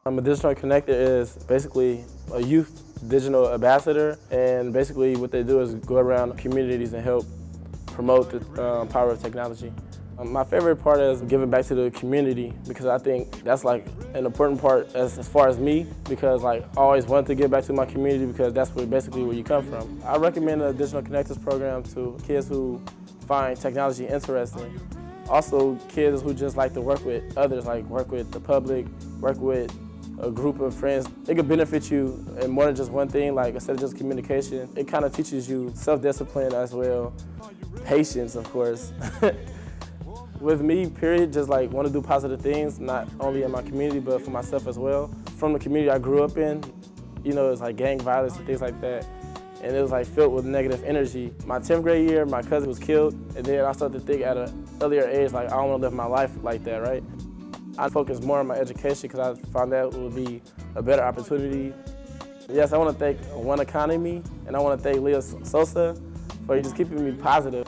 A digital connector is basically a youth digital ambassador, and basically what they do is go around communities and help promote the power of technology. My favorite part is giving back to the community because I think that's like an important part as far as me, because like I always wanted to give back to my community because that's basically where you come from. I recommend the Digital Connectors program to kids who find technology interesting. Also kids who just like to work with others, like work with the public, work with a group of friends. It could benefit you in more than just one thing, like instead of just communication, it kind of teaches you self-discipline as well, patience of course. With me, period, just like want to do positive things, not only in my community, but for myself as well. From the community I grew up in, you know, it's like gang violence and things like that. And it was like filled with negative energy. My 10th grade year, my cousin was killed, and then I started to think at an earlier age, like I don't want to live my life like that, right? I focused more on my education because I found that would be a better opportunity. Yes, I want to thank One Economy, and I want to thank Leo Sosa for just keeping me positive.